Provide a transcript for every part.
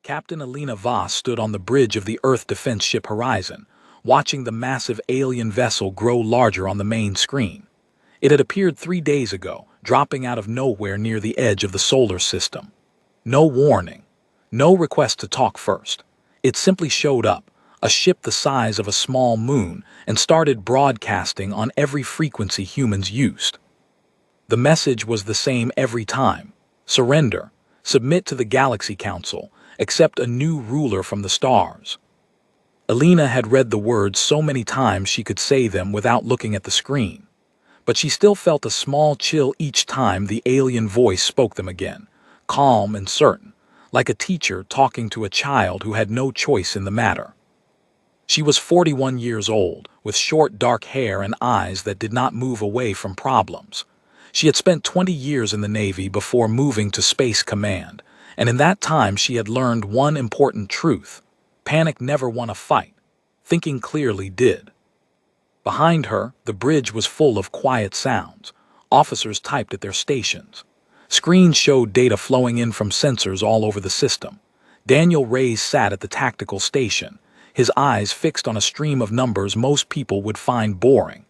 Captain Alina Voss stood on the bridge of the Earth defense ship Horizon, watching the massive alien vessel grow larger on the main screen. It had appeared 3 days ago, dropping out of nowhere near the edge of the solar system. No warning, no request to talk first. It simply showed up, a ship the size of a small moon, and started broadcasting on every frequency humans used. The message was the same every time: surrender, submit to the Galaxy Council, accept a new ruler from the stars. Alina had read the words so many times she could say them without looking at the screen. But she still felt a small chill each time the alien voice spoke them again, calm and certain, like a teacher talking to a child who had no choice in the matter. She was 41 years old, with short dark hair and eyes that did not move away from problems. She had spent 20 years in the Navy before moving to Space Command, and in that time she had learned one important truth: panic never won a fight. Thinking clearly did. Behind her, the bridge was full of quiet sounds. Officers typed at their stations. Screens showed data flowing in from sensors all over the system. Daniel Reyes sat at the tactical station, his eyes fixed on a stream of numbers most people would find boring.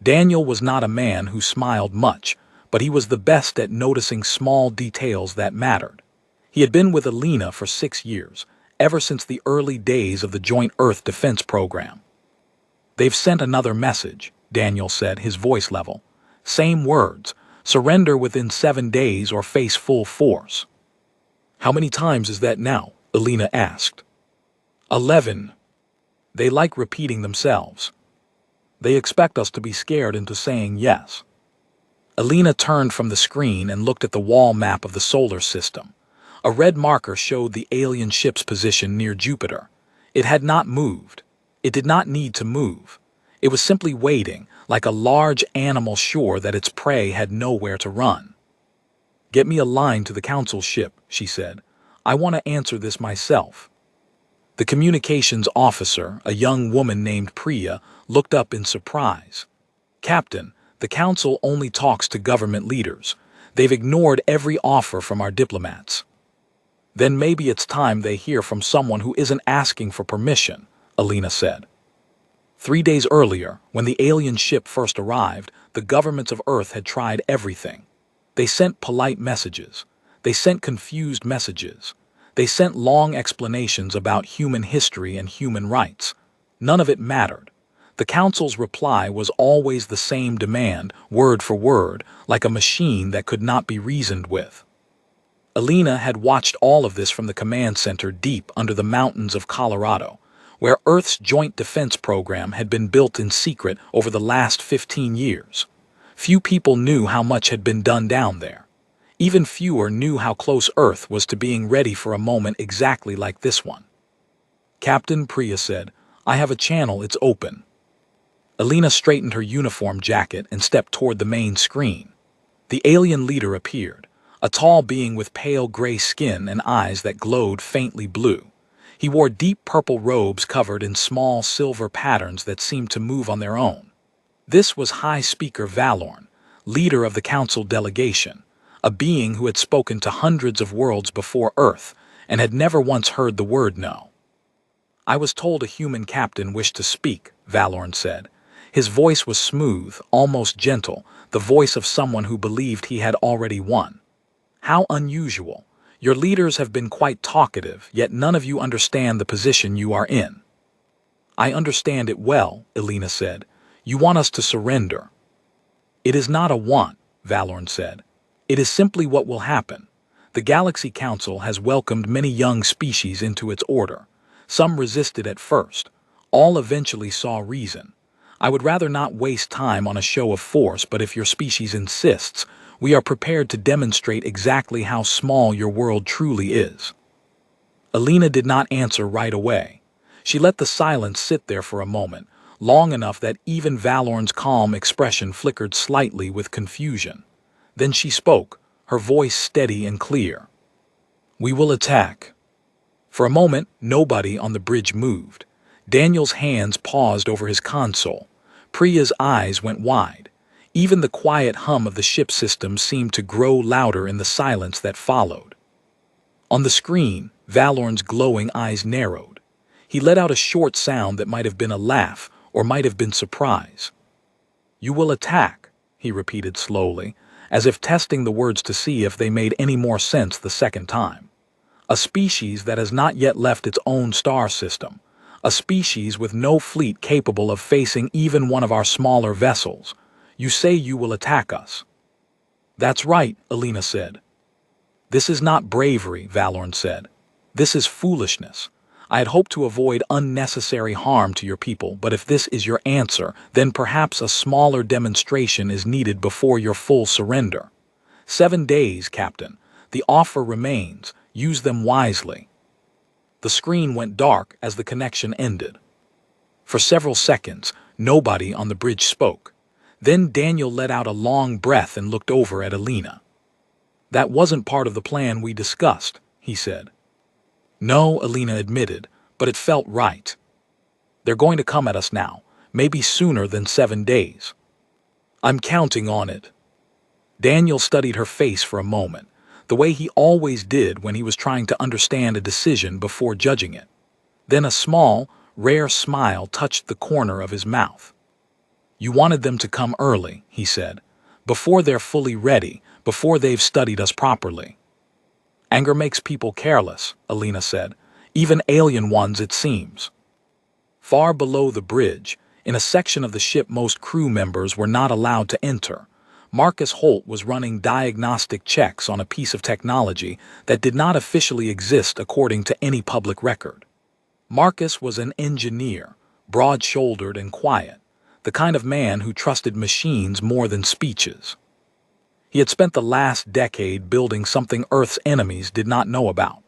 Daniel was not a man who smiled much, but he was the best at noticing small details that mattered. He had been with Alina for 6 years, ever since the early days of the Joint Earth Defense Program. "They've sent another message," Daniel said, his voice level. "Same words: surrender within 7 days or face full force." "How many times is that now?" Alina asked. 11. They like repeating themselves. They expect us to be scared into saying yes. Alina turned from the screen and looked at the wall map of the solar system. A red marker showed the alien ship's position near Jupiter. It had not moved. It did not need to move. It was simply waiting, like a large animal sure that its prey had nowhere to run. "Get me a line to the council ship," she said. "I want to answer this myself." The communications officer, a young woman named Priya, looked up in surprise. "Captain, the council only talks to government leaders. They've ignored every offer from our diplomats." "Then maybe it's time they hear from someone who isn't asking for permission," Alina said. 3 days earlier, when the alien ship first arrived, the governments of Earth had tried everything. They sent polite messages. They sent confused messages. They sent long explanations about human history and human rights. None of it mattered. The Council's reply was always the same demand, word for word, like a machine that could not be reasoned with. Alina had watched all of this from the command center deep under the mountains of Colorado, where Earth's Joint Defense Program had been built in secret over the last 15 years. Few people knew how much had been done down there. Even fewer knew how close Earth was to being ready for a moment exactly like this one. "Captain," Priya said, "I have a channel, it's open." Alina straightened her uniform jacket and stepped toward the main screen. The alien leader appeared, a tall being with pale gray skin and eyes that glowed faintly blue. He wore deep purple robes covered in small silver patterns that seemed to move on their own. This was High Speaker Valorn, leader of the Council delegation, a being who had spoken to hundreds of worlds before Earth and had never once heard the word no. "I was told a human captain wished to speak," Valorn said. His voice was smooth, almost gentle, the voice of someone who believed he had already won. "How unusual. Your leaders have been quite talkative, yet none of you understand the position you are in." "I understand it well," Alina said. "You want us to surrender." "It is not a want," Valorn said. "It is simply what will happen. The Galaxy Council has welcomed many young species into its order. Some resisted at first. All eventually saw reason. I would rather not waste time on a show of force, but if your species insists, we are prepared to demonstrate exactly how small your world truly is." Alina did not answer right away. She let the silence sit there for a moment, long enough that even Valorn's calm expression flickered slightly with confusion. Then she spoke, her voice steady and clear. "We will attack." For a moment, nobody on the bridge moved. Daniel's hands paused over his console. Priya's eyes went wide. Even the quiet hum of the ship system seemed to grow louder in the silence that followed. On the screen, Valorn's glowing eyes narrowed. He let out a short sound that might have been a laugh or might have been surprise. "You will attack," he repeated slowly, as if testing the words to see if they made any more sense the second time. "A species that has not yet left its own star system. A species with no fleet capable of facing even one of our smaller vessels. You say you will attack us." "That's right," Alina said. "This is not bravery," Valorn said. "This is foolishness. I had hoped to avoid unnecessary harm to your people, but if this is your answer, then perhaps a smaller demonstration is needed before your full surrender. 7 days, Captain. The offer remains. Use them wisely." The screen went dark as the connection ended. For several seconds, nobody on the bridge spoke. Then Daniel let out a long breath and looked over at Alina. "That wasn't part of the plan we discussed," he said. "No," Alina admitted, "but it felt right. They're going to come at us now, maybe sooner than 7 days." "I'm counting on it." Daniel studied her face for a moment, the way he always did when he was trying to understand a decision before judging it. Then a small, rare smile touched the corner of his mouth. "You wanted them to come early," he said, "before they're fully ready, before they've studied us properly." "Anger makes people careless," Alina said. "Even alien ones, it seems." Far below the bridge, in a section of the ship most crew members were not allowed to enter, Marcus Holt was running diagnostic checks on a piece of technology that did not officially exist according to any public record. Marcus was an engineer, broad-shouldered and quiet, the kind of man who trusted machines more than speeches. He had spent the last decade building something Earth's enemies did not know about,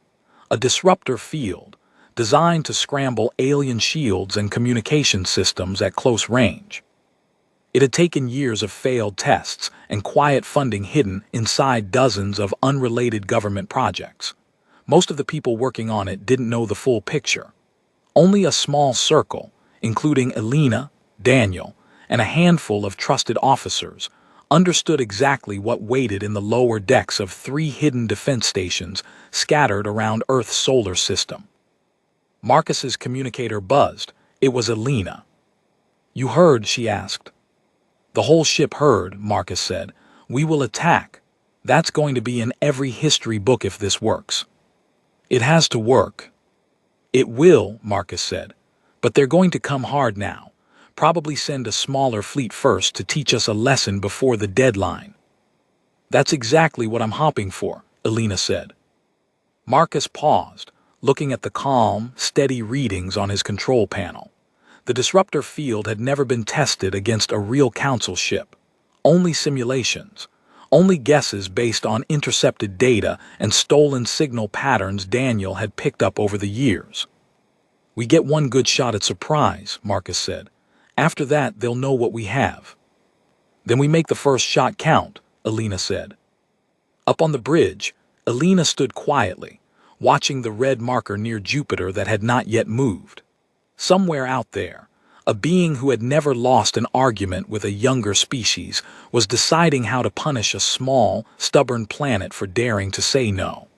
a disruptor field designed to scramble alien shields and communication systems at close range. It had taken years of failed tests and quiet funding hidden inside dozens of unrelated government projects. Most of the people working on it didn't know the full picture. Only a small circle, including Alina, Daniel, and a handful of trusted officers, understood exactly what waited in the lower decks of 3 hidden defense stations scattered around Earth's solar system. Marcus's communicator buzzed. It was Alina. "You heard?" she asked. "The whole ship heard," Marcus said. "We will attack. That's going to be in every history book if this works." "It has to work." "It will," Marcus said. "But they're going to come hard now. Probably send a smaller fleet first to teach us a lesson before the deadline." "That's exactly what I'm hoping for," Alina said. Marcus paused, looking at the calm, steady readings on his control panel. The disruptor field had never been tested against a real council ship. Only simulations. Only guesses based on intercepted data and stolen signal patterns Daniel had picked up over the years. "We get one good shot at surprise," Marcus said. "After that, they'll know what we have." "Then we make the first shot count," Alina said. Up on the bridge, Alina stood quietly, watching the red marker near Jupiter that had not yet moved. Somewhere out there, a being who had never lost an argument with a younger species was deciding how to punish a small, stubborn planet for daring to say no.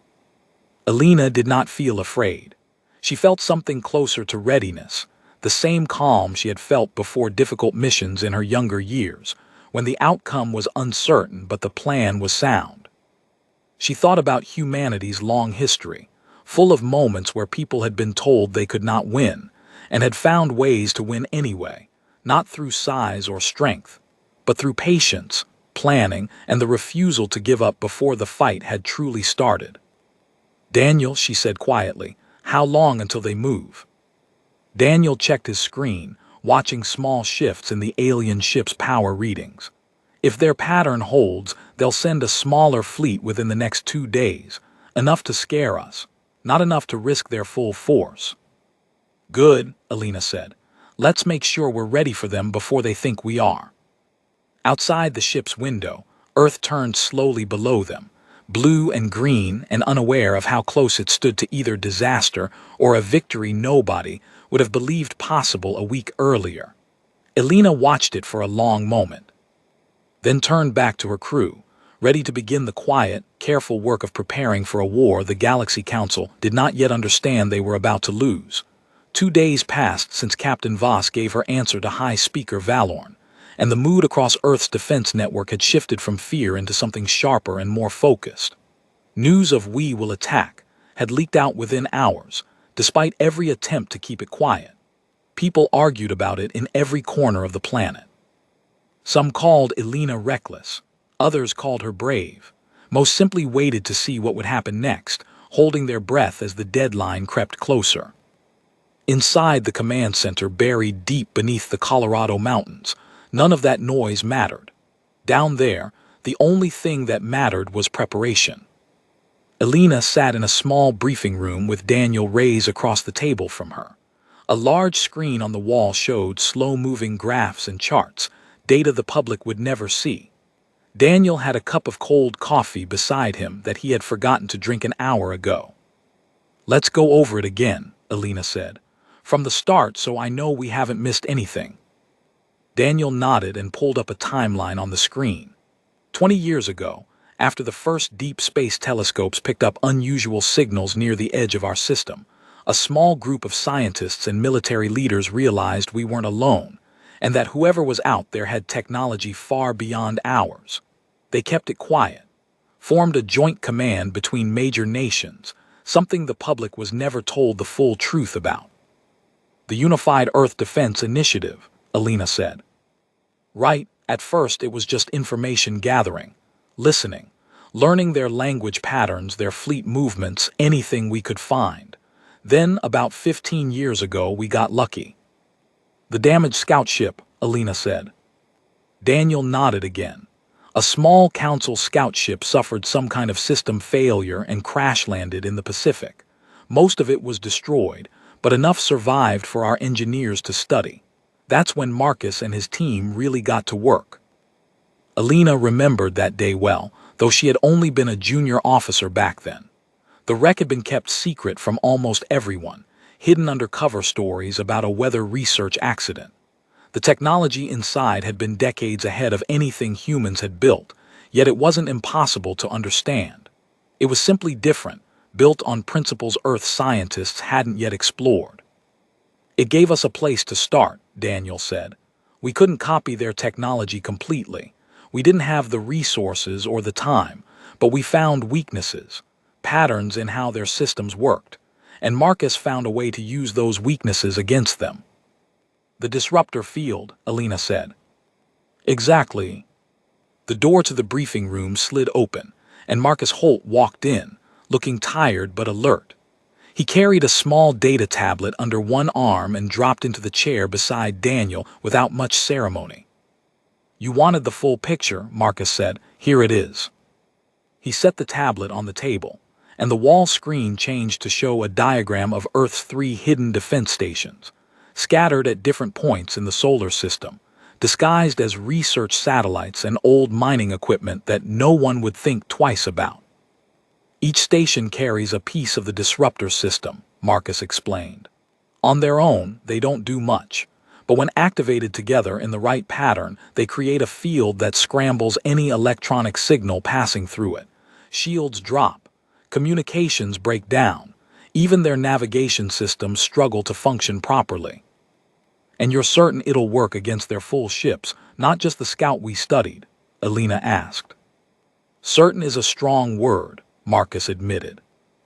Alina did not feel afraid. She felt something closer to readiness, the same calm she had felt before difficult missions in her younger years, when the outcome was uncertain but the plan was sound. She thought about humanity's long history, full of moments where people had been told they could not win, and had found ways to win anyway, not through size or strength, but through patience, planning, and the refusal to give up before the fight had truly started. "Daniel," she said quietly, "how long until they move?" Daniel checked his screen, watching small shifts in the alien ship's power readings. "If their pattern holds, they'll send a smaller fleet within the next 2 days, enough to scare us, not enough to risk their full force." "Good," Alina said. "Let's make sure we're ready for them before they think we are." Outside the ship's window, Earth turned slowly below them, blue and green and unaware of how close it stood to either disaster or a victory nobody would have believed possible a week earlier. Alina watched it for a long moment, then turned back to her crew, ready to begin the quiet, careful work of preparing for a war the Galaxy Council did not yet understand they were about to lose. 2 days passed since Captain Voss gave her answer to High Speaker Valorn, and the mood across Earth's defense network had shifted from fear into something sharper and more focused. News of "we will attack" had leaked out within hours, despite every attempt to keep it quiet. People argued about it in every corner of the planet. Some called Elena reckless, others called her brave, most simply waited to see what would happen next, holding their breath as the deadline crept closer. Inside the command center, buried deep beneath the Colorado mountains, none of that noise mattered. Down there, the only thing that mattered was preparation. Elena sat in a small briefing room with Daniel Reyes across the table from her. A large screen on the wall showed slow-moving graphs and charts, data the public would never see. Daniel had a cup of cold coffee beside him that he had forgotten to drink an hour ago. "Let's go over it again," Elena said. "From the start, so I know we haven't missed anything." Daniel nodded and pulled up a timeline on the screen. 20 years ago, after the first deep space telescopes picked up unusual signals near the edge of our system, a small group of scientists and military leaders realized we weren't alone, and that whoever was out there had technology far beyond ours. They kept it quiet, formed a joint command between major nations, something the public was never told the full truth about. "The Unified Earth Defense Initiative," Elena said. "Right, at first it was just information gathering, listening, learning their language patterns, their fleet movements, anything we could find. Then, about 15 years ago, we got lucky." "The damaged scout ship," Elena said. Daniel nodded again. A small council scout ship suffered some kind of system failure and crash-landed in the Pacific. Most of it was destroyed, but enough survived for our engineers to study. That's when Marcus and his team really got to work. Elena remembered that day well, though she had only been a junior officer back then. The wreck had been kept secret from almost everyone, hidden under cover stories about a weather research accident. The technology inside had been decades ahead of anything humans had built, yet it wasn't impossible to understand. It was simply different, built on principles Earth scientists hadn't yet explored. "It gave us a place to start," Daniel said. "We couldn't copy their technology completely. We didn't have the resources or the time, but we found weaknesses, patterns in how their systems worked, and Marcus found a way to use those weaknesses against them." "The disruptor field," Elena said. "Exactly." The door to the briefing room slid open, and Marcus Holt walked in, looking tired but alert. He carried a small data tablet under one arm and dropped into the chair beside Daniel without much ceremony. "You wanted the full picture," Marcus said. "Here it is." He set the tablet on the table, and the wall screen changed to show a diagram of Earth's 3 hidden defense stations, scattered at different points in the solar system, disguised as research satellites and old mining equipment that no one would think twice about. "Each station carries a piece of the disruptor system," Marcus explained. "On their own, they don't do much, but when activated together in the right pattern, they create a field that scrambles any electronic signal passing through it. Shields drop, communications break down, even their navigation systems struggle to function properly." "And you're certain it'll work against their full ships, not just the scout we studied?" Elena asked. "Certain is a strong word," Marcus admitted.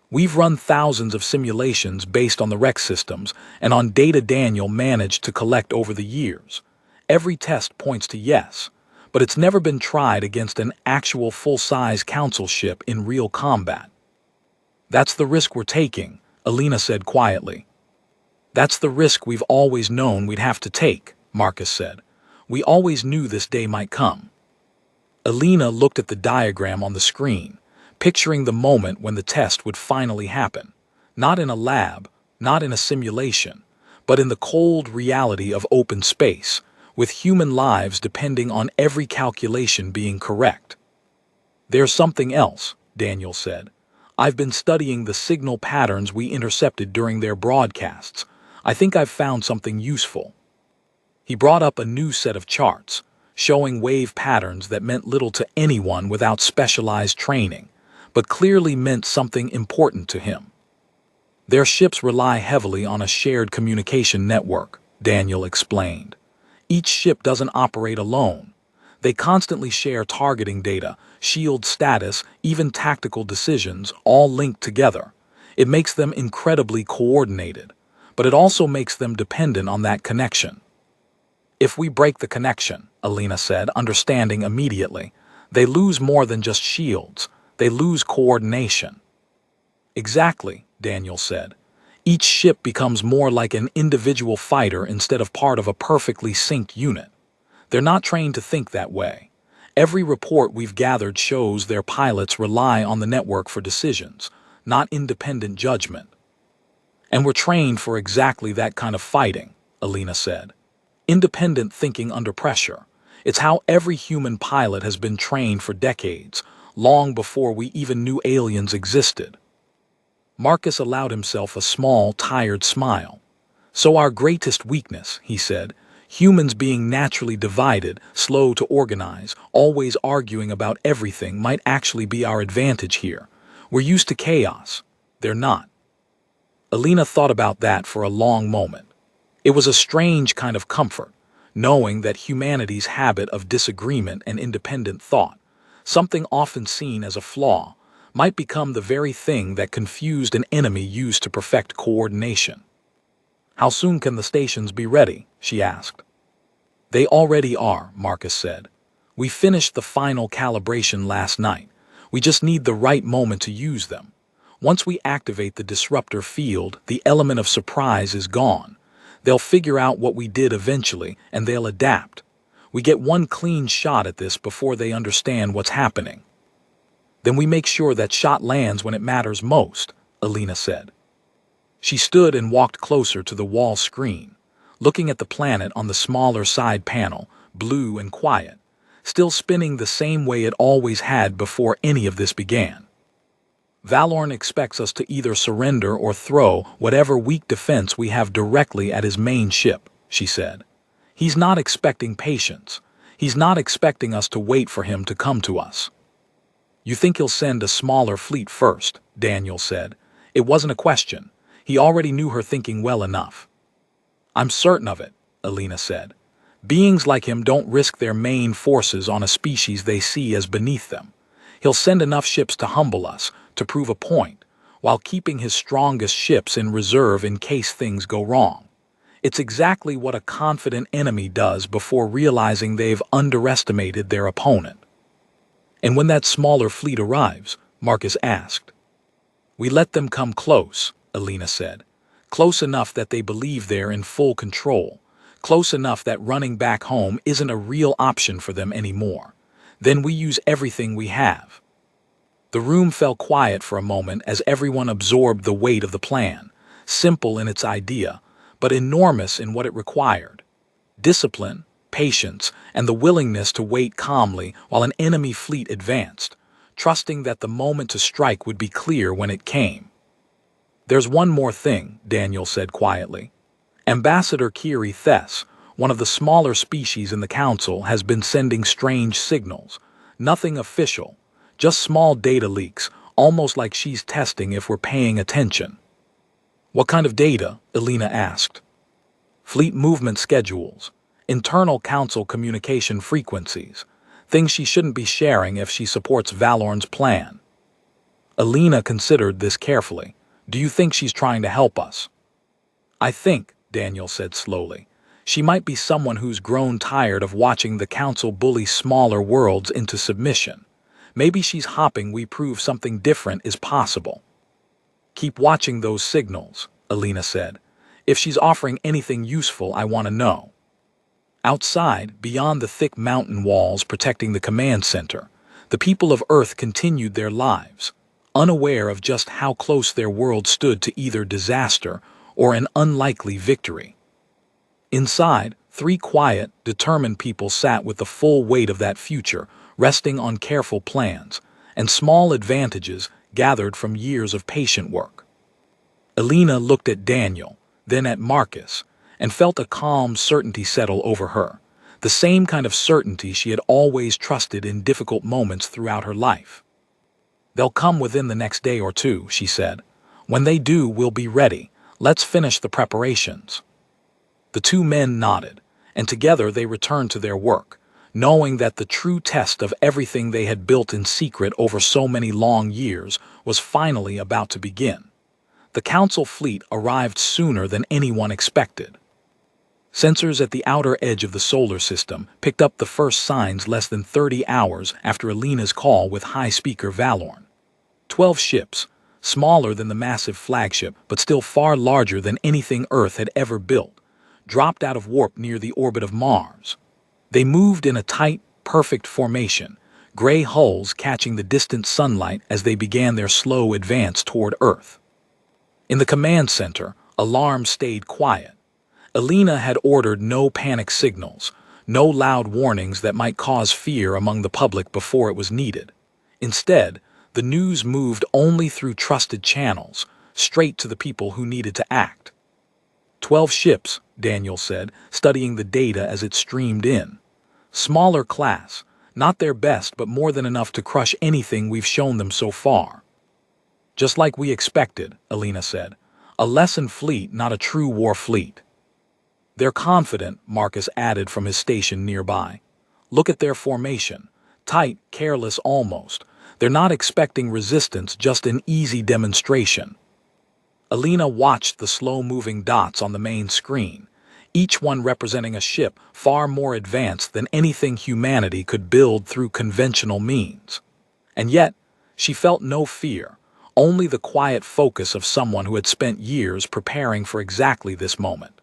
"We've run thousands of simulations based on the wreck systems and on data Daniel managed to collect over the years. Every test points to yes, but it's never been tried against an actual full-size council ship in real combat." "That's the risk we're taking," Elena said quietly. "That's the risk we've always known we'd have to take," Marcus said. "We always knew this day might come." Elena looked at the diagram on the screen, picturing the moment when the test would finally happen. Not in a lab, not in a simulation, but in the cold reality of open space, with human lives depending on every calculation being correct. "There's something else," Daniel said. "I've been studying the signal patterns we intercepted during their broadcasts. I think I've found something useful." He brought up a new set of charts, showing wave patterns that meant little to anyone without specialized training, but clearly meant something important to him. Their ships rely heavily on a shared communication network, Daniel explained. Each ship doesn't operate alone. They constantly share targeting data, shield status, even tactical decisions, all linked together. It makes them incredibly coordinated, but it also makes them dependent on that connection. If we break the connection, Alina said, understanding immediately, they lose more than just shields. They lose coordination. Exactly, Daniel said. Each ship becomes more like an individual fighter instead of part of a perfectly synced unit. They're not trained to think that way. Every report we've gathered shows their pilots rely on the network for decisions, not independent judgment. And we're trained for exactly that kind of fighting, Alina said. Independent thinking under pressure. It's how every human pilot has been trained for decades, long before we even knew aliens existed. Marcus allowed himself a small, tired smile. So our greatest weakness, he said, humans being naturally divided, slow to organize, always arguing about everything, might actually be our advantage here. We're used to chaos. They're not. Alina thought about that for a long moment. It was a strange kind of comfort, knowing that humanity's habit of disagreement and independent thought, something often seen as a flaw, might become the very thing that confused an enemy used to perfect coordination. How soon can the stations be ready? She asked. They already are, Marcus said. We finished the final calibration last night. We just need the right moment to use them. Once we activate the disruptor field, the element of surprise is gone. They'll figure out what we did eventually, and they'll adapt. We get one clean shot at this before they understand what's happening. Then we make sure that shot lands when it matters most, Alina said. She stood and walked closer to the wall screen, looking at the planet on the smaller side panel, blue and quiet, still spinning the same way it always had before any of this began. Valorn expects us to either surrender or throw whatever weak defense we have directly at his main ship, she said. He's not expecting patience. He's not expecting us to wait for him to come to us. You think he'll send a smaller fleet first, Daniel said. It wasn't a question. He already knew her thinking well enough. I'm certain of it, Alina said. Beings like him don't risk their main forces on a species they see as beneath them. He'll send enough ships to humble us, to prove a point, while keeping his strongest ships in reserve in case things go wrong. It's exactly what a confident enemy does before realizing they've underestimated their opponent. And when that smaller fleet arrives, Marcus asked. We let them come close, Alina said. Close enough that they believe they're in full control. Close enough that running back home isn't a real option for them anymore. Then we use everything we have. The room fell quiet for a moment as everyone absorbed the weight of the plan, simple in its idea, but enormous in what it required. Discipline, patience, and the willingness to wait calmly while an enemy fleet advanced, trusting that the moment to strike would be clear when it came. There's one more thing, Daniel said quietly. Ambassador Kiri Thess, one of the smaller species in the Council, has been sending strange signals. Nothing official, just small data leaks, almost like she's testing if we're paying attention. What kind of data? Alina asked. Fleet movement schedules, internal Council communication frequencies, things she shouldn't be sharing if she supports Valorn's plan. Alina considered this carefully. Do you think she's trying to help us? I think, Daniel said slowly, she might be someone who's grown tired of watching the Council bully smaller worlds into submission. Maybe she's hoping we prove something different is possible. Keep watching those signals, Alina said. If she's offering anything useful, I want to know. Outside, beyond the thick mountain walls protecting the command center, the people of Earth continued their lives, unaware of just how close their world stood to either disaster or an unlikely victory. Inside, 3 quiet, determined people sat with the full weight of that future, resting on careful plans and small advantages gathered from years of patient work. Alina looked at Daniel, then at Marcus, and felt a calm certainty settle over her. the same kind of certainty she had always trusted in difficult moments throughout her life. "They'll come within the next day or two," she said. "When they do, we'll be ready. Let's finish the preparations." The two men nodded, and together they returned to their work, knowing that the true test of everything they had built in secret over so many long years was finally about to begin. The Council fleet arrived sooner than anyone expected. Sensors at the outer edge of the solar system picked up the first signs less than 30 hours after Alina's call with High Speaker Valorn. 12 ships, smaller than the massive flagship but still far larger than anything Earth had ever built, dropped out of warp near the orbit of Mars. They moved in a tight, perfect formation, gray hulls catching the distant sunlight as they began their slow advance toward Earth. In the command center, alarms stayed quiet. Alina had ordered no panic signals, no loud warnings that might cause fear among the public before it was needed. Instead, the news moved only through trusted channels, straight to the people who needed to act. 12 ships, Daniel said, studying the data as it streamed in. Smaller class, not their best but more than enough to crush anything we've shown them so far. Just like we expected, Alina said. A lesson fleet, not a true war fleet. They're confident, Marcus added from his station nearby. Look at their formation. Tight, careless almost. They're not expecting resistance, just an easy demonstration. Alina watched the slow-moving dots on the main screen, each one representing a ship far more advanced than anything humanity could build through conventional means. And yet, she felt no fear, only the quiet focus of someone who had spent years preparing for exactly this moment.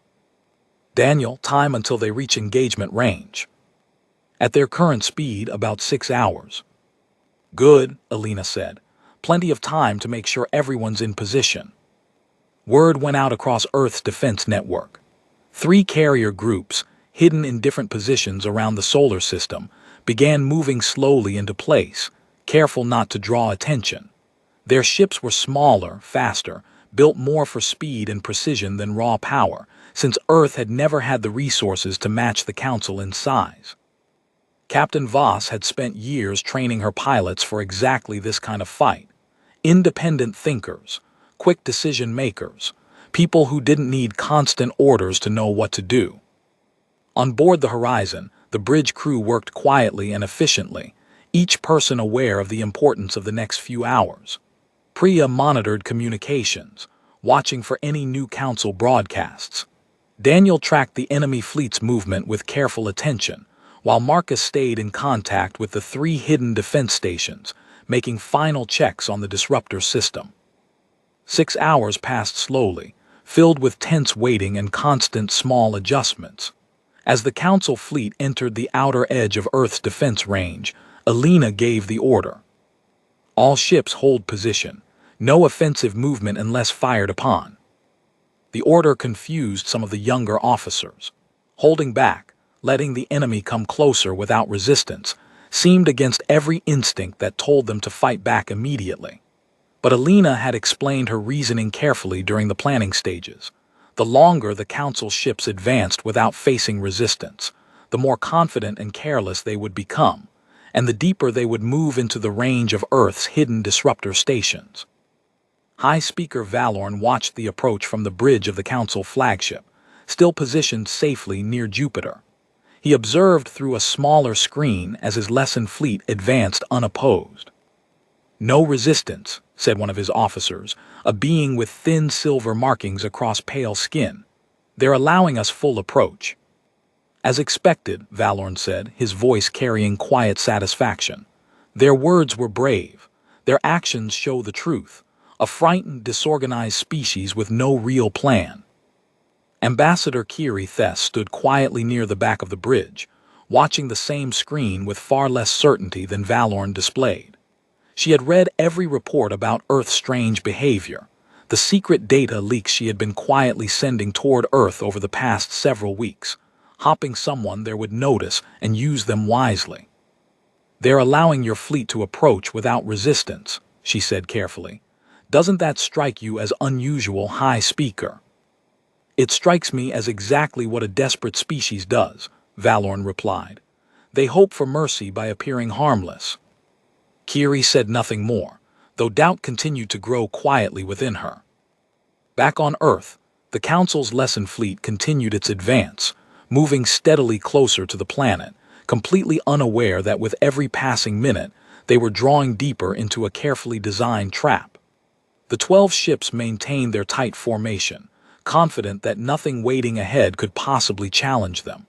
Daniel, time until they reach engagement range. At their current speed, about 6 hours. Good, Alina said. Plenty of time to make sure everyone's in position. Word went out across Earth's defense network. 3 carrier groups, hidden in different positions around the solar system, began moving slowly into place, careful not to draw attention. Their ships were smaller, faster, built more for speed and precision than raw power, since Earth had never had the resources to match the Council in size. Captain Voss had spent years training her pilots for exactly this kind of fight. Independent thinkers, quick decision makers, people who didn't need constant orders to know what to do. On board the Horizon, the bridge crew worked quietly and efficiently, each person aware of the importance of the next few hours. Priya monitored communications, watching for any new Council broadcasts. Daniel tracked the enemy fleet's movement with careful attention, while Marcus stayed in contact with the 3 hidden defense stations, making final checks on the disruptor system. 6 hours passed slowly, filled with tense waiting and constant small adjustments. As the Council fleet entered the outer edge of Earth's defense range, Alina gave the order. All ships hold position. No offensive movement unless fired upon. The order confused some of the younger officers. Holding back, letting the enemy come closer without resistance, seemed against every instinct that told them to fight back immediately. But Alina had explained her reasoning carefully during the planning stages. The longer the Council ships advanced without facing resistance, the more confident and careless they would become, and the deeper they would move into the range of Earth's hidden disruptor stations. High Speaker Valorn watched the approach from the bridge of the Council flagship, still positioned safely near Jupiter. He observed through a smaller screen as his lesson fleet advanced unopposed. "No resistance," said one of his officers, a being with thin silver markings across pale skin. "They're allowing us full approach." "As expected," Valorn said, his voice carrying quiet satisfaction. "Their words were brave. Their actions show the truth. A frightened, disorganized species with no real plan." Ambassador Kiri Thess stood quietly near the back of the bridge, watching the same screen with far less certainty than Valorn displayed. She had read every report about Earth's strange behavior, the secret data leaks she had been quietly sending toward Earth over the past several weeks, hoping someone there would notice and use them wisely. "They're allowing your fleet to approach without resistance," she said carefully. "Doesn't that strike you as unusual, High Speaker?" "It strikes me as exactly what a desperate species does," Valorn replied. "They hope for mercy by appearing harmless." Kiri said nothing more, though doubt continued to grow quietly within her. Back on Earth, the Council's lesson fleet continued its advance, moving steadily closer to the planet, completely unaware that with every passing minute, they were drawing deeper into a carefully designed trap. The 12 ships maintained their tight formation, confident that nothing waiting ahead could possibly challenge them.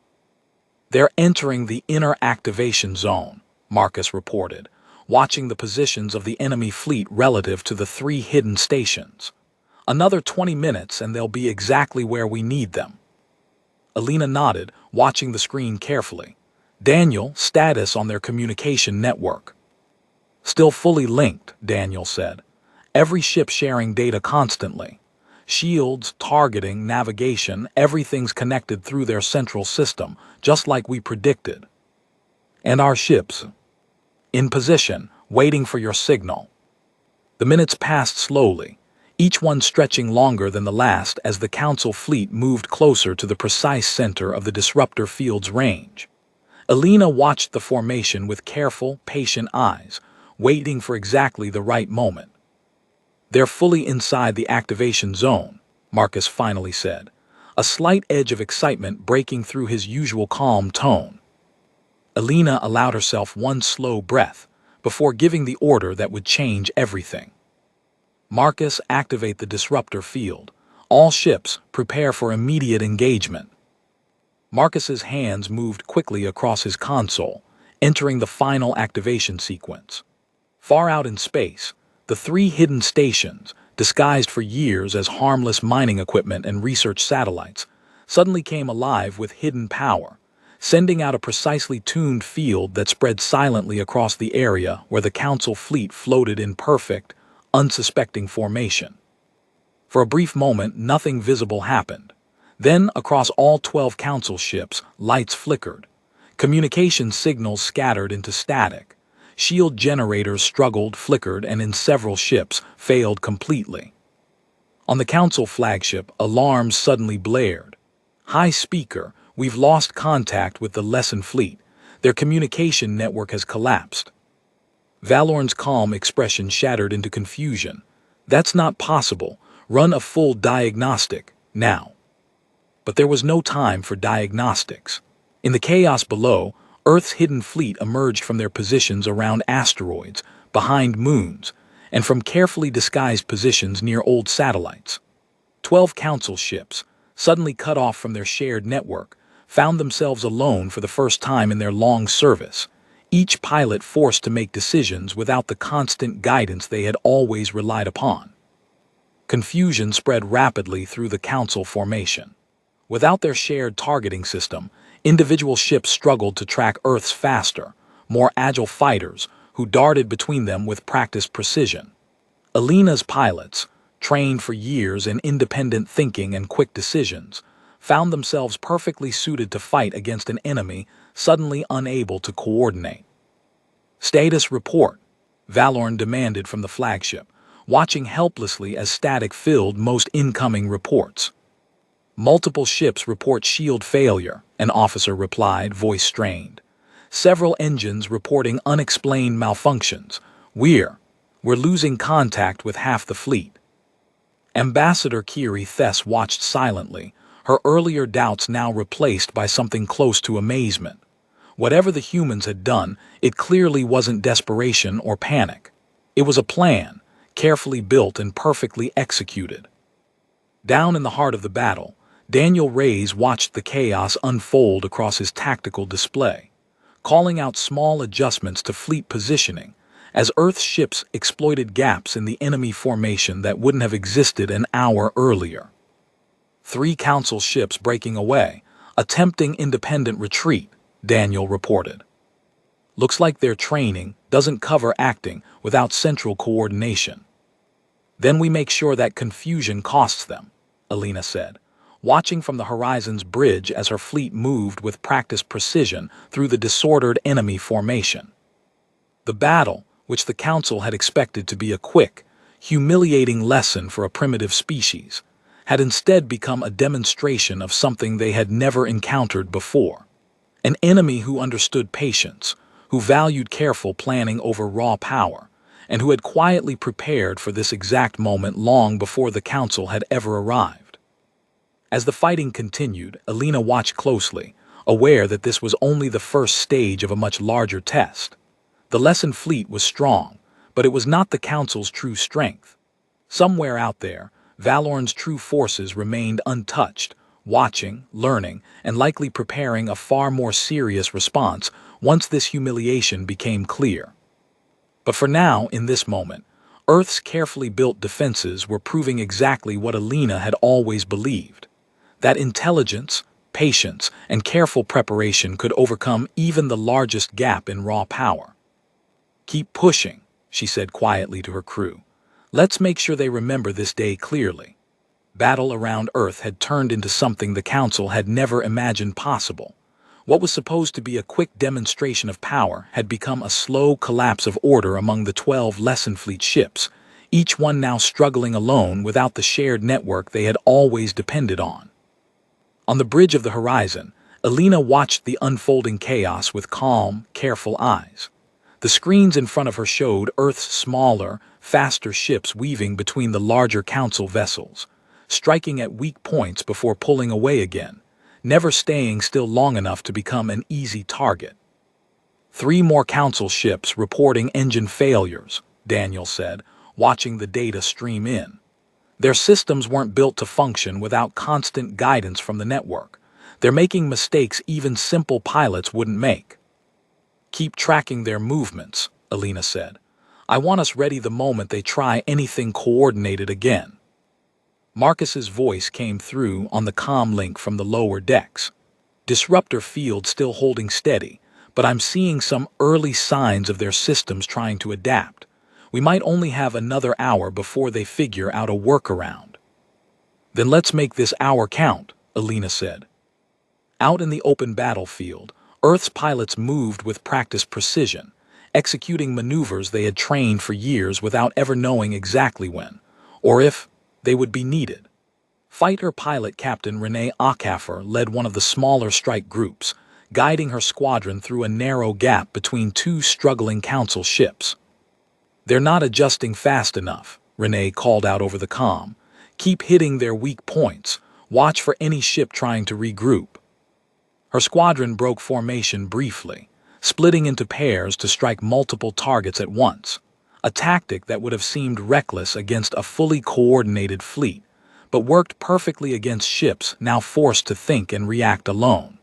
"They're entering the inner activation zone," Marcus reported, watching the positions of the enemy fleet relative to the 3 hidden stations. "Another 20 minutes and they'll be exactly where we need them." Alina nodded, watching the screen carefully. "Daniel, status on their communication network." "Still fully linked," Daniel said. "Every ship sharing data constantly. Shields, targeting, navigation, everything's connected through their central system, just like we predicted." "And our ships?" "In position, waiting for your signal." The minutes passed slowly, each one stretching longer than the last as the Council fleet moved closer to the precise center of the disruptor field's range. Alina watched the formation with careful, patient eyes, waiting for exactly the right moment. "They're fully inside the activation zone," Marcus finally said, a slight edge of excitement breaking through his usual calm tone. Alina allowed herself one slow breath before giving the order that would change everything. "Marcus, activate the disruptor field. All ships, prepare for immediate engagement." Marcus's hands moved quickly across his console, entering the final activation sequence. Far out in space, the 3 hidden stations, disguised for years as harmless mining equipment and research satellites, suddenly came alive with hidden power, sending out a precisely tuned field that spread silently across the area where the Council fleet floated in perfect, unsuspecting formation. For a brief moment, nothing visible happened. Then, across all 12 Council ships, lights flickered. Communication signals scattered into static. Shield generators struggled, flickered, and in several ships, failed completely. On the Council flagship, alarms suddenly blared. "High speaker, we've lost contact with the lesson fleet. Their communication network has collapsed." Valorn's calm expression shattered into confusion. "That's not possible. Run a full diagnostic, now." But there was no time for diagnostics. In the chaos below, Earth's hidden fleet emerged from their positions around asteroids, behind moons, and from carefully disguised positions near old satellites. 12 Council ships, suddenly cut off from their shared network, found themselves alone for the first time in their long service, each pilot forced to make decisions without the constant guidance they had always relied upon. Confusion spread rapidly through the Council formation. Without their shared targeting system, individual ships struggled to track Earth's faster, more agile fighters who darted between them with practiced precision. Alina's pilots, trained for years in independent thinking and quick decisions, found themselves perfectly suited to fight against an enemy suddenly unable to coordinate. "Status report," Valorn demanded from the flagship, watching helplessly as static filled most incoming reports. "Multiple ships report shield failure," an officer replied, voice strained. "Several engines reporting unexplained malfunctions. We're losing contact with half the fleet." Ambassador Kiri Thess watched silently, her earlier doubts now replaced by something close to amazement. Whatever the humans had done, it clearly wasn't desperation or panic. It was a plan, carefully built and perfectly executed. Down in the heart of the battle, Daniel Reyes watched the chaos unfold across his tactical display, calling out small adjustments to fleet positioning as Earth's ships exploited gaps in the enemy formation that wouldn't have existed an hour earlier. 3 Council ships breaking away, attempting independent retreat, Daniel reported. "Looks like their training doesn't cover acting without central coordination." "Then we make sure that confusion costs them," Alina said, watching from the horizon's bridge as her fleet moved with practiced precision through the disordered enemy formation. The battle, which the Council had expected to be a quick, humiliating lesson for a primitive species, had instead become a demonstration of something they had never encountered before: An enemy who understood patience, who valued careful planning over raw power, and who had quietly prepared for this exact moment long before the council had ever arrived. As the fighting continued, Alina watched closely, aware that this was only the first stage of a much larger test. The lesson fleet was strong, but it was not the council's true strength. Somewhere out there, Valorn's true forces remained untouched, watching, learning, and likely preparing a far more serious response once this humiliation became clear. But for now, in this moment, Earth's carefully built defenses were proving exactly what Alina had always believed: that intelligence, patience, and careful preparation could overcome even the largest gap in raw power. "Keep pushing," she said quietly to her crew. "Let's make sure they remember this day clearly." Battle around Earth had turned into something the Council had never imagined possible. What was supposed to be a quick demonstration of power had become a slow collapse of order among the 12 Lesson Fleet ships, each one now struggling alone without the shared network they had always depended on. On the bridge of the horizon, Alina watched the unfolding chaos with calm, careful eyes. The screens in front of her showed Earth's smaller, faster ships weaving between the larger Council vessels, striking at weak points before pulling away again, never staying still long enough to become an easy target. 3 more Council ships reporting engine failures, Daniel said, watching the data stream in. Their systems weren't built to function without constant guidance from the network. They're making mistakes even simple pilots wouldn't make. "Keep tracking their movements," Alina said. "I want us ready the moment they try anything coordinated again." Marcus's voice came through on the comm link from the lower decks. "Disruptor field still holding steady, but I'm seeing some early signs of their systems trying to adapt. We might only have another hour before they figure out a workaround." "Then let's make this hour count," Alina said. Out in the open battlefield, Earth's pilots moved with practiced precision, executing maneuvers they had trained for years without ever knowing exactly when, or if, they would be needed. Fighter pilot Captain Renee Acaffer led one of the smaller strike groups, guiding her squadron through a narrow gap between 2 struggling Council ships. "They're not adjusting fast enough," Renee called out over the comm. "Keep hitting their weak points. Watch for any ship trying to regroup." Her squadron broke formation briefly, splitting into pairs to strike multiple targets at once, a tactic that would have seemed reckless against a fully coordinated fleet, but worked perfectly against ships now forced to think and react alone.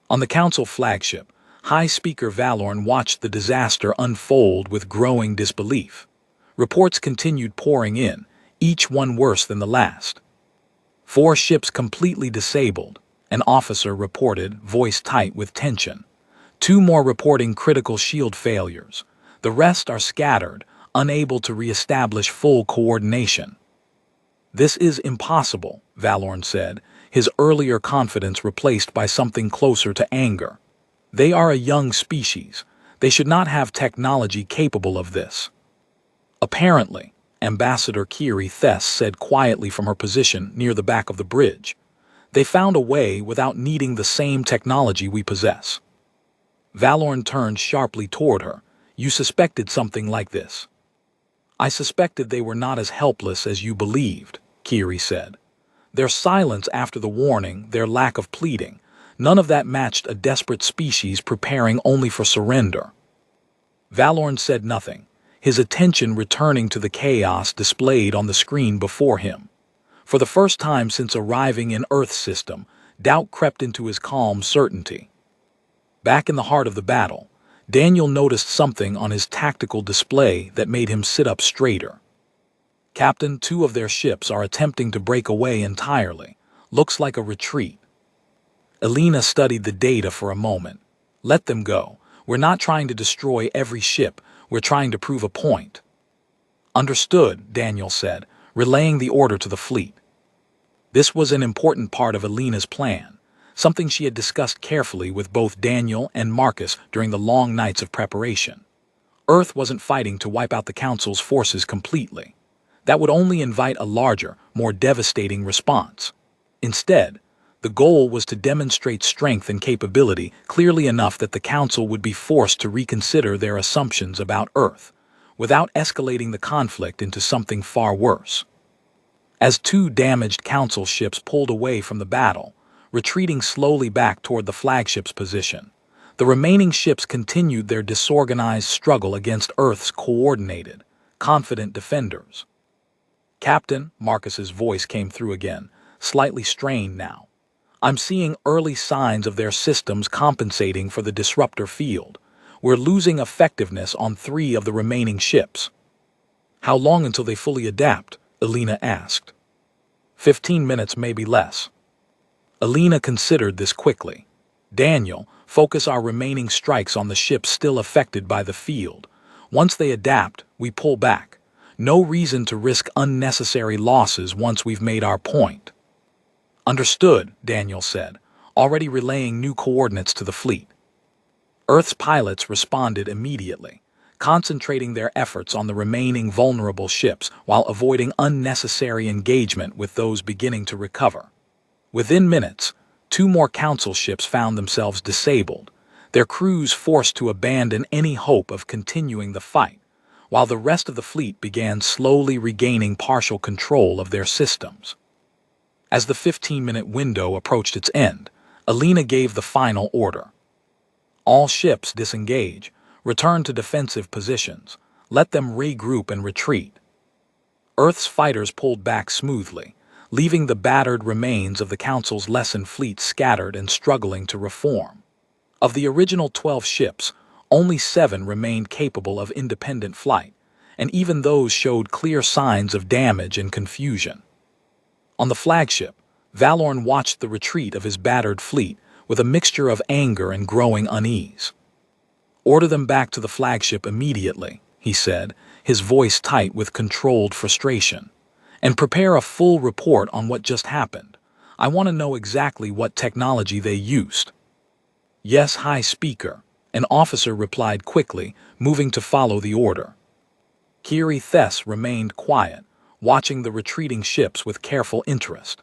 On the Council flagship, High Speaker Valorn watched the disaster unfold with growing disbelief. Reports continued pouring in, each one worse than the last. 4 ships completely disabled, an officer reported, voice tight with tension. 2 more reporting critical shield failures. The rest are scattered, unable to re-establish full coordination. "This is impossible," Valorn said, his earlier confidence replaced by something closer to anger. "They are a young species. They should not have technology capable of this." "Apparently," Ambassador Kiri Thess said quietly from her position near the back of the bridge, "they found a way without needing the same technology we possess." Valorn turned sharply toward her. "You suspected something like this." "I suspected they were not as helpless as you believed," Kiri said. "Their silence after the warning, their lack of pleading, none of that matched a desperate species preparing only for surrender." Valorn said nothing, his attention returning to the chaos displayed on the screen before him. For the first time since arriving in Earth's system, doubt crept into his calm certainty. Back in the heart of the battle, Daniel noticed something on his tactical display that made him sit up straighter. "Captain, 2 of their ships are attempting to break away entirely. Looks like a retreat." Alina studied the data for a moment. "Let them go. We're not trying to destroy every ship. We're trying to prove a point." "Understood," Daniel said, relaying the order to the fleet. This was an important part of Alina's plan, something she had discussed carefully with both Daniel and Marcus during the long nights of preparation. Earth wasn't fighting to wipe out the Council's forces completely. That would only invite a larger, more devastating response. Instead, The goal was to demonstrate strength and capability clearly enough that the Council would be forced to reconsider their assumptions about Earth, without escalating the conflict into something far worse. As two damaged Council ships pulled away from the battle, retreating slowly back toward the flagship's position, the remaining ships continued their disorganized struggle against Earth's coordinated, confident defenders. "Captain," Marcus's voice came through again, slightly strained now. "I'm seeing early signs of their systems compensating for the disruptor field. We're losing effectiveness on 3 of the remaining ships." "How long until they fully adapt?" Alina asked. 15 minutes, maybe less." Alina considered this quickly. "Daniel, focus our remaining strikes on the ships still affected by the field. Once they adapt, we pull back. No reason to risk unnecessary losses once we've made our point." "Understood," Daniel said, already relaying new coordinates to the fleet. Earth's pilots responded immediately, concentrating their efforts on the remaining vulnerable ships while avoiding unnecessary engagement with those beginning to recover. Within minutes, 2 more Council ships found themselves disabled, their crews forced to abandon any hope of continuing the fight, while the rest of the fleet began slowly regaining partial control of their systems. As the 15-minute window approached its end, Alina gave the final order. "All ships disengage, return to defensive positions, let them regroup and retreat." Earth's fighters pulled back smoothly, leaving the battered remains of the Council's lessened fleet scattered and struggling to reform. Of the original 12 ships, only 7 remained capable of independent flight, and even those showed clear signs of damage and confusion. On the flagship, Valorn watched the retreat of his battered fleet with a mixture of anger and growing unease. "Order them back to the flagship immediately," he said, his voice tight with controlled frustration. "And prepare a full report on what just happened. I want to know exactly what technology they used." "Yes, High Speaker," an officer replied quickly, moving to follow the order. Kiri Thess remained quiet, watching the retreating ships with careful interest.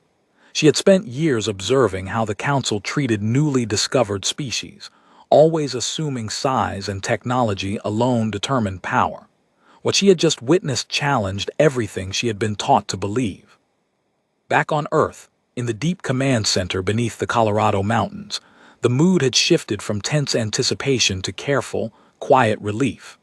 She had spent years observing how the Council treated newly discovered species, always assuming size and technology alone determined power. What she had just witnessed challenged everything she had been taught to believe. Back on Earth, in the deep command center beneath the Colorado mountains, the mood had shifted from tense anticipation to careful, quiet relief.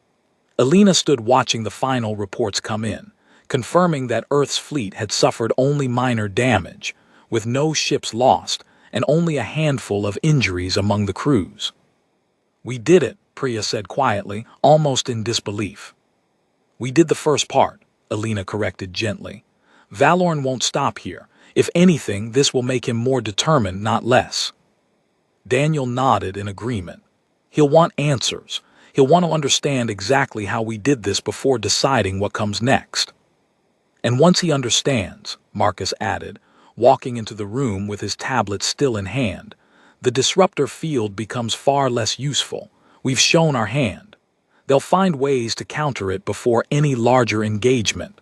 Alina stood watching the final reports come in, confirming that Earth's fleet had suffered only minor damage, with no ships lost and only a handful of injuries among the crews. "We did it," Priya said quietly, almost in disbelief. "We did the first part," Alina corrected gently. "Valorn won't stop here. If anything, this will make him more determined, not less." Daniel nodded in agreement. "He'll want answers. He'll want to understand exactly how we did this before deciding what comes next." "And once he understands," Marcus added, walking into the room with his tablet still in hand, "the disruptor field becomes far less useful. We've shown our hand. They'll find ways to counter it before any larger engagement."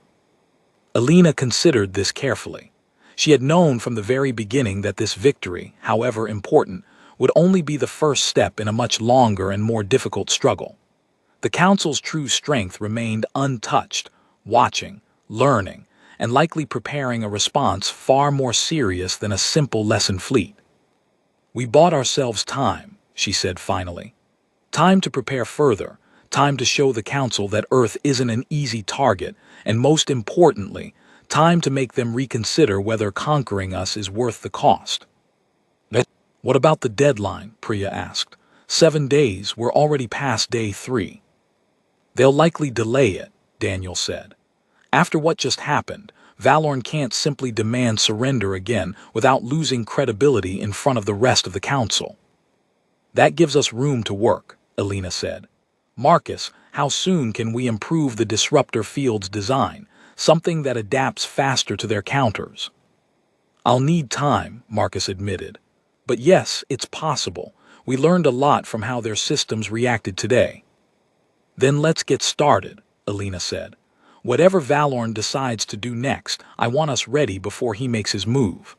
Alina considered this carefully. She had known from the very beginning that this victory, however important, would only be the first step in a much longer and more difficult struggle. The Council's true strength remained untouched, watching, learning, and likely preparing a response far more serious than a simple lessened fleet. "We bought ourselves time," she said finally. "Time to prepare further, time to show the Council that Earth isn't an easy target, and most importantly, time to make them reconsider whether conquering us is worth the cost." "What about the deadline?" Priya asked. 7 days, we're already past day 3. "They'll likely delay it," Daniel said. "After what just happened, Valorn can't simply demand surrender again without losing credibility in front of the rest of the Council." "That gives us room to work," Alina said. "Marcus, how soon can we improve the disruptor field's design, something that adapts faster to their counters?" "I'll need time," Marcus admitted. "But yes, it's possible. We learned a lot from how their systems reacted today." "Then let's get started," Alina said. "Whatever Valorn decides to do next, I want us ready before he makes his move."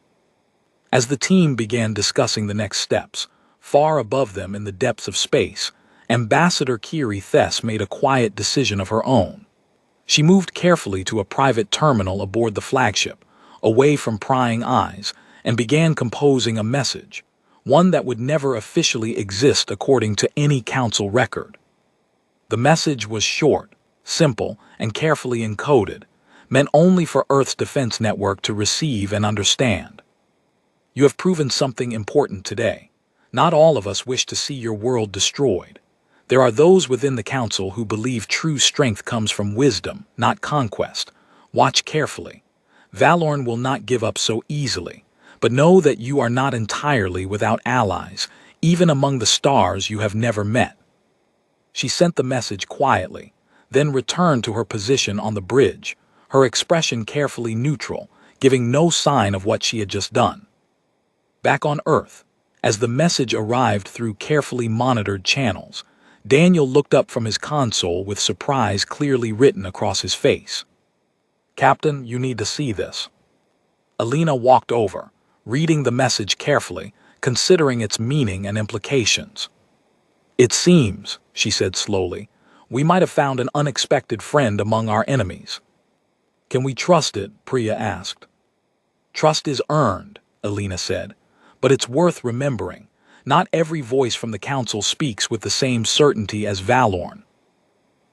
As the team began discussing the next steps, far above them in the depths of space, Ambassador Kiri Thess made a quiet decision of her own. She moved carefully to a private terminal aboard the flagship, away from prying eyes, and began composing a message, one that would never officially exist according to any council record. The message was short, simple, and carefully encoded, meant only for Earth's defense network to receive and understand. You have proven something important today. Not all of us wish to see your world destroyed. There are those within the council who believe true strength comes from wisdom, not conquest. Watch carefully. Valorn will not give up so easily, but know that you are not entirely without allies, even among the stars you have never met. She sent the message quietly, then returned to her position on the bridge, her expression carefully neutral, giving no sign of what she had just done. Back on Earth, as the message arrived through carefully monitored channels, Daniel looked up from his console with surprise clearly written across his face. "Captain, you need to see this." Alina walked over, reading the message carefully, considering its meaning and implications. "It seems," she said slowly, "we might have found an unexpected friend among our enemies." "Can we trust it?" Priya asked. "Trust is earned," Alina said, "but it's worth remembering. Not every voice from the council speaks with the same certainty as Valorn."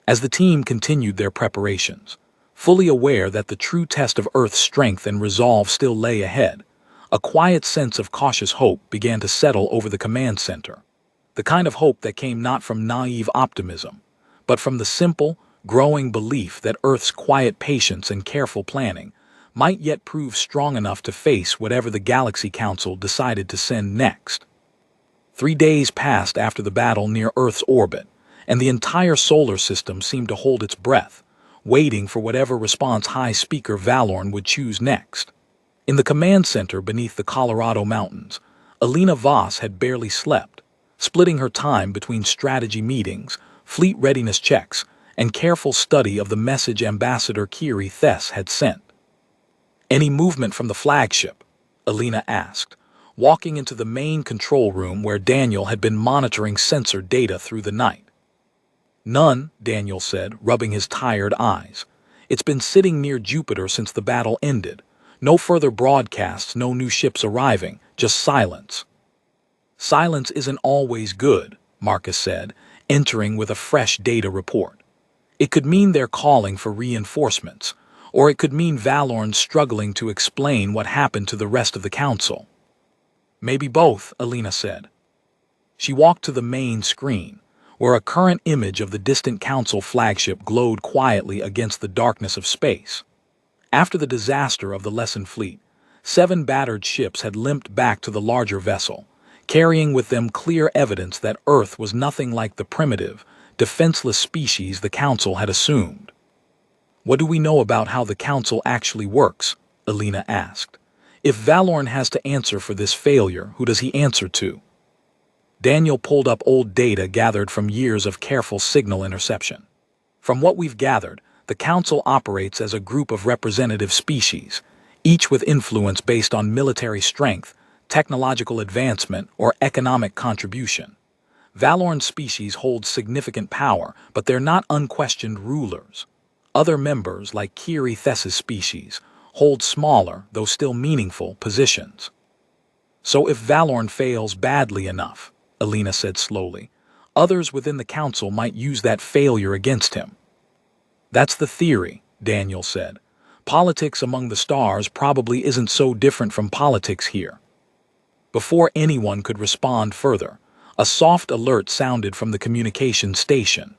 As the team continued their preparations, fully aware that the true test of Earth's strength and resolve still lay ahead, a quiet sense of cautious hope began to settle over the command center. The kind of hope that came not from naive optimism, but from the simple, growing belief that Earth's quiet patience and careful planning might yet prove strong enough to face whatever the Galaxy Council decided to send next. 3 days passed after the battle near Earth's orbit, and the entire solar system seemed to hold its breath, waiting for whatever response High Speaker Valorn would choose next. In the command center beneath the Colorado Mountains, Alina Voss had barely slept, splitting her time between strategy meetings, fleet readiness checks, and careful study of the message Ambassador Kiri Thess had sent. "Any movement from the flagship?" Alina asked, walking into the main control room where Daniel had been monitoring sensor data through the night. "None," Daniel said, rubbing his tired eyes. "It's been sitting near Jupiter since the battle ended. No further broadcasts, no new ships arriving, just silence." "Silence isn't always good," Marcus said, entering with a fresh data report. "It could mean they're calling for reinforcements, or it could mean Valorn struggling to explain what happened to the rest of the council." "Maybe both," Alina said. She walked to the main screen, where a current image of the distant council flagship glowed quietly against the darkness of space. After the disaster of the Lesson Fleet, 7 battered ships had limped back to the larger vessel, carrying with them clear evidence that Earth was nothing like the primitive, defenseless species the Council had assumed. "What do we know about how the Council actually works?" Alina asked. "If Valorn has to answer for this failure, who does he answer to?" Daniel pulled up old data gathered from years of careful signal interception. "From what we've gathered, the Council operates as a group of representative species, each with influence based on military strength, technological advancement, or economic contribution. Valorn species hold significant power, but they're not unquestioned rulers. Other members, like Kiri Thess's species, hold smaller, though still meaningful, positions." "So if Valorn fails badly enough," Alina said slowly, "others within the council might use that failure against him." "That's the theory," Daniel said. "Politics among the stars probably isn't so different from politics here." Before anyone could respond further, a soft alert sounded from the communication station.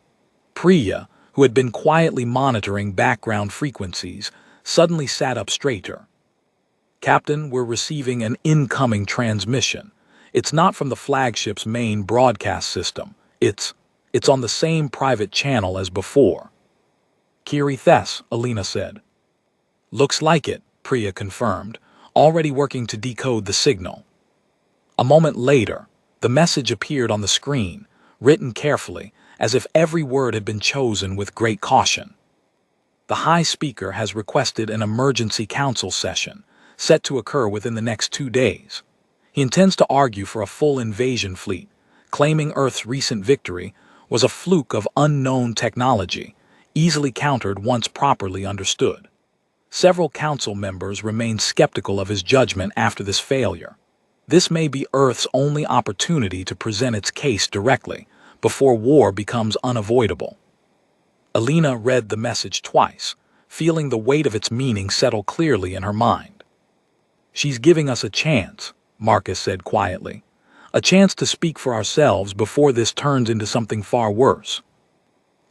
Priya, who had been quietly monitoring background frequencies, suddenly sat up straighter. "Captain, we're receiving an incoming transmission. It's not from the flagship's main broadcast system. It's on the same private channel as before." "Kiri Thess," Alina said. "Looks like it," Priya confirmed, already working to decode the signal. A moment later, the message appeared on the screen, written carefully, as if every word had been chosen with great caution. "The High Speaker has requested an emergency council session, set to occur within the next 2 days. He intends to argue for a full invasion fleet, claiming Earth's recent victory was a fluke of unknown technology, easily countered once properly understood. Several council members remain skeptical of his judgment after this failure. This may be Earth's only opportunity to present its case directly, before war becomes unavoidable. Alina read the message twice, feeling the weight of its meaning settle clearly in her mind. "She's giving us a chance," Marcus said quietly. "A chance to speak for ourselves before this turns into something far worse."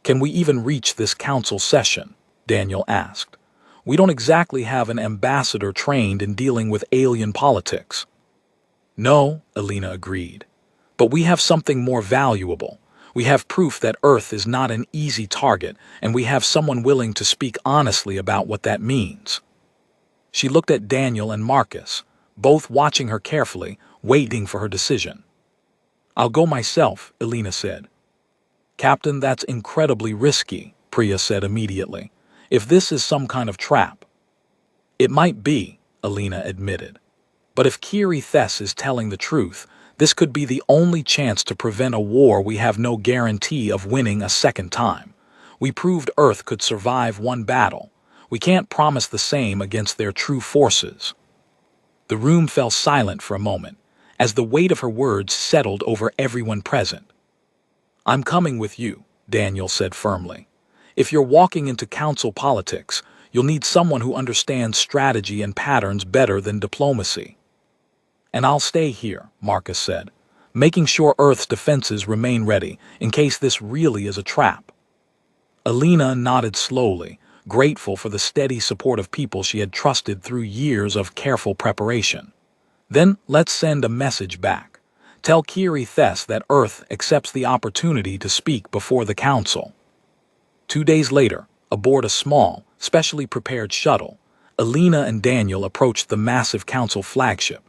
"Can we even reach this council session?" Daniel asked. "We don't exactly have an ambassador trained in dealing with alien politics." "No," Alina agreed. "But we have something more valuable. We have proof that Earth is not an easy target, and we have someone willing to speak honestly about what that means." She looked at Daniel and Marcus, both watching her carefully, waiting for her decision. "I'll go myself," Alina said. "Captain, that's incredibly risky," Priya said immediately. "If this is some kind of trap." "It might be," Alina admitted. "But if Kiri Thes is telling the truth, this could be the only chance to prevent a war we have no guarantee of winning a second time. We proved Earth could survive one battle. We can't promise the same against their true forces." The room fell silent for a moment, as the weight of her words settled over everyone present. "I'm coming with you," Daniel said firmly. "If you're walking into council politics, you'll need someone who understands strategy and patterns better than diplomacy." "And I'll stay here," Marcus said, "making sure Earth's defenses remain ready in case this really is a trap." Alina nodded slowly, grateful for the steady support of people she had trusted through years of careful preparation. "Then let's send a message back. Tell Kiri Thes that Earth accepts the opportunity to speak before the council." 2 days later, aboard a small, specially prepared shuttle, Alina and Daniel approached the massive council flagship,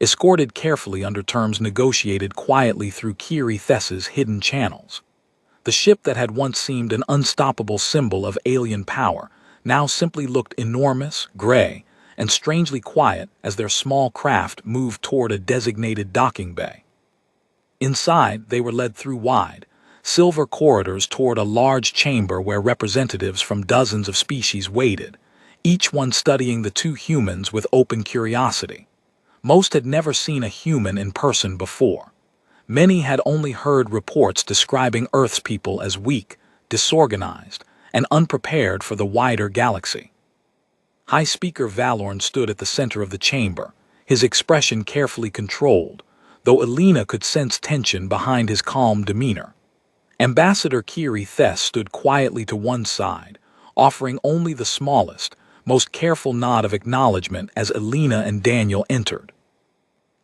escorted carefully under terms negotiated quietly through Kiri Thes's hidden channels. The ship that had once seemed an unstoppable symbol of alien power now simply looked enormous, gray, and strangely quiet as their small craft moved toward a designated docking bay. Inside, they were led through wide, silver corridors toward a large chamber where representatives from dozens of species waited, each one studying the two humans with open curiosity. Most had never seen a human in person before. Many had only heard reports describing Earth's people as weak, disorganized, and unprepared for the wider galaxy. High Speaker Valorn stood at the center of the chamber, his expression carefully controlled, though Alina could sense tension behind his calm demeanor. Ambassador Kiri Thes stood quietly to one side, offering only the smallest, most careful nod of acknowledgement as Alina and Daniel entered.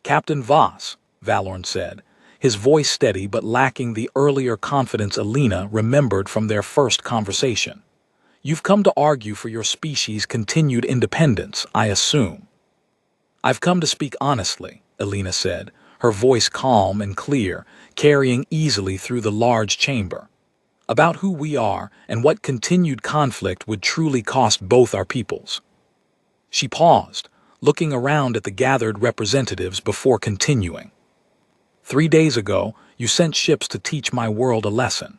"Captain Voss," Valorn said, his voice steady but lacking the earlier confidence Alina remembered from their first conversation. "You've come to argue for your species' continued independence, I assume." "I've come to speak honestly," Alina said, her voice calm and clear, carrying easily through the large chamber. "About who we are and what continued conflict would truly cost both our peoples." She paused, looking around at the gathered representatives before continuing. 3 days ago, you sent ships to teach my world a lesson.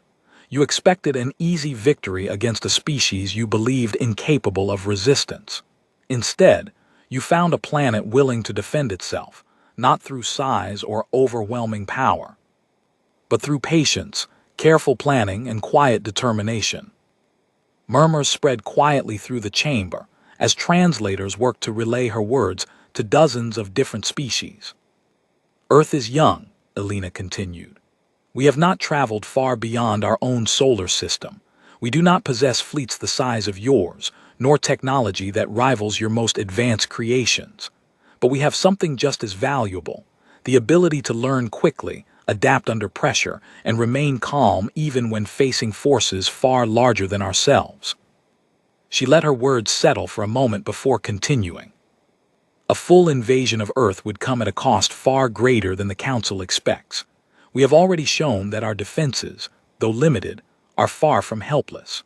You expected an easy victory against a species you believed incapable of resistance. Instead, you found a planet willing to defend itself, not through size or overwhelming power, but through patience, careful planning, and quiet determination. Murmurs spread quietly through the chamber as translators worked to relay her words to dozens of different species. "Earth is young," Alina continued. "We have not traveled far beyond our own solar system. We do not possess fleets the size of yours, nor technology that rivals your most advanced creations. But we have something just as valuable, the ability to learn quickly, adapt under pressure, and remain calm even when facing forces far larger than ourselves." She let her words settle for a moment before continuing. "A full invasion of Earth would come at a cost far greater than the Council expects. We have already shown that our defenses, though limited, are far from helpless.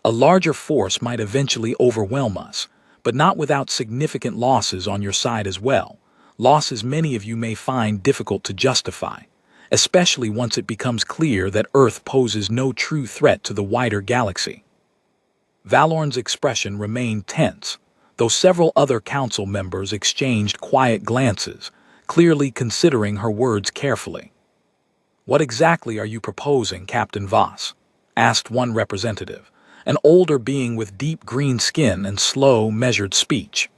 A larger force might eventually overwhelm us, but not without significant losses on your side as well, losses many of you may find difficult to justify, especially once it becomes clear that Earth poses no true threat to the wider galaxy. Valorn's expression remained tense, though several other council members exchanged quiet glances, clearly considering her words carefully. "What exactly are you proposing, Captain Voss?" asked one representative, an older being with deep green skin and slow, measured speech.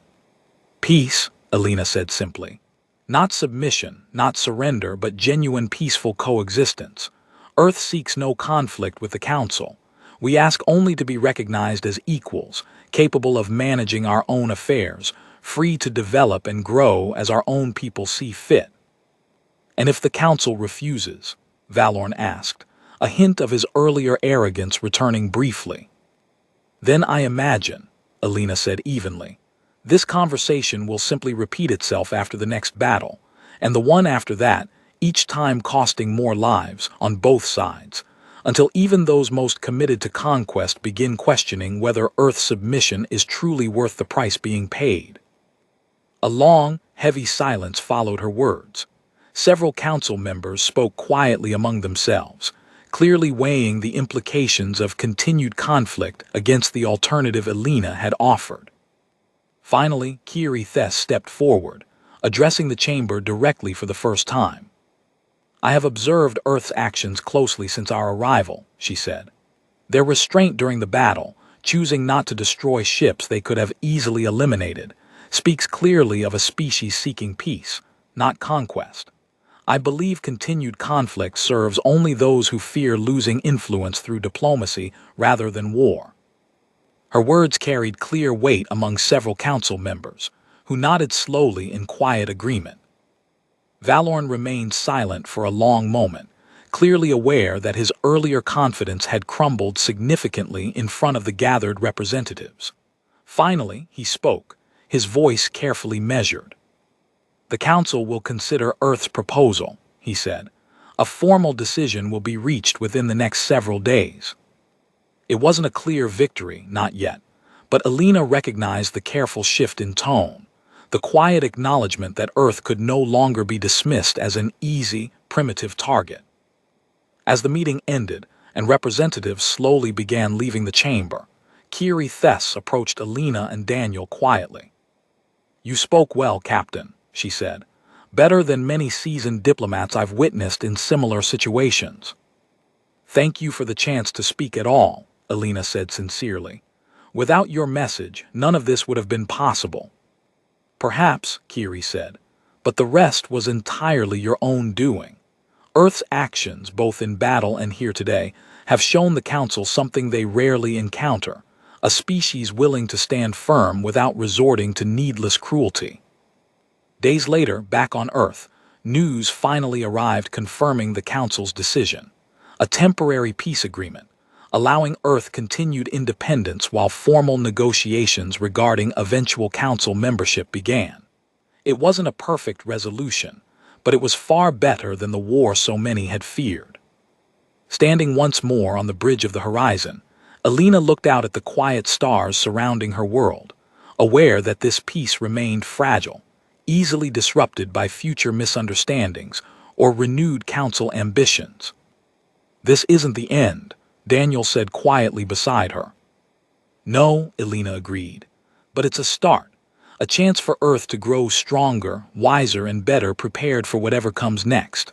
"Peace," Alina said simply. "Not submission, not surrender, but genuine peaceful coexistence. Earth seeks no conflict with the Council. We ask only to be recognized as equals, capable of managing our own affairs, free to develop and grow as our own people see fit." "And if the Council refuses?" Valorn asked, a hint of his earlier arrogance returning briefly. "Then I imagine," Alina said evenly, "this conversation will simply repeat itself after the next battle, and the one after that, each time costing more lives on both sides, until even those most committed to conquest begin questioning whether Earth's submission is truly worth the price being paid." A long, heavy silence followed her words. Several council members spoke quietly among themselves, clearly weighing the implications of continued conflict against the alternative Alina had offered. Finally, Kiri Thes stepped forward, addressing the chamber directly for the first time. "I have observed Earth's actions closely since our arrival," she said. "Their restraint during the battle, choosing not to destroy ships they could have easily eliminated, speaks clearly of a species seeking peace, not conquest. I believe continued conflict serves only those who fear losing influence through diplomacy rather than war." Her words carried clear weight among several council members, who nodded slowly in quiet agreement. Valorn remained silent for a long moment, clearly aware that his earlier confidence had crumbled significantly in front of the gathered representatives. Finally, he spoke, his voice carefully measured. "The Council will consider Earth's proposal," he said. "A formal decision will be reached within the next several days." It wasn't a clear victory, not yet, but Alina recognized the careful shift in tone, the quiet acknowledgement that Earth could no longer be dismissed as an easy, primitive target. As the meeting ended and representatives slowly began leaving the chamber, Kiri Thes approached Alina and Daniel quietly. "You spoke well, Captain," she said. "Better than many seasoned diplomats I've witnessed in similar situations." "Thank you for the chance to speak at all," Alina said sincerely. "Without your message, none of this would have been possible." "Perhaps," Kiri said, "but the rest was entirely your own doing. Earth's actions, both in battle and here today, have shown the Council something they rarely encounter, a species willing to stand firm without resorting to needless cruelty." Days later, back on Earth, news finally arrived confirming the Council's decision. A temporary peace agreement, allowing Earth continued independence while formal negotiations regarding eventual Council membership began. It wasn't a perfect resolution, but it was far better than the war so many had feared. Standing once more on the bridge of the horizon, Alina looked out at the quiet stars surrounding her world, aware that this peace remained fragile, easily disrupted by future misunderstandings or renewed Council ambitions. "This isn't the end," Daniel said quietly beside her. "No," Alina agreed, "but it's a start, a chance for Earth to grow stronger, wiser, and better prepared for whatever comes next."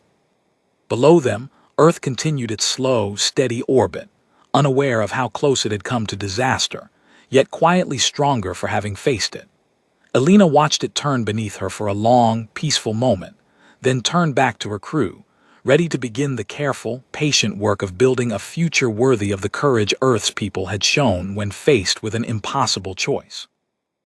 Below them, Earth continued its slow, steady orbit, unaware of how close it had come to disaster, yet quietly stronger for having faced it. Alina watched it turn beneath her for a long, peaceful moment, then turned back to her crew, ready to begin the careful, patient work of building a future worthy of the courage Earth's people had shown when faced with an impossible choice.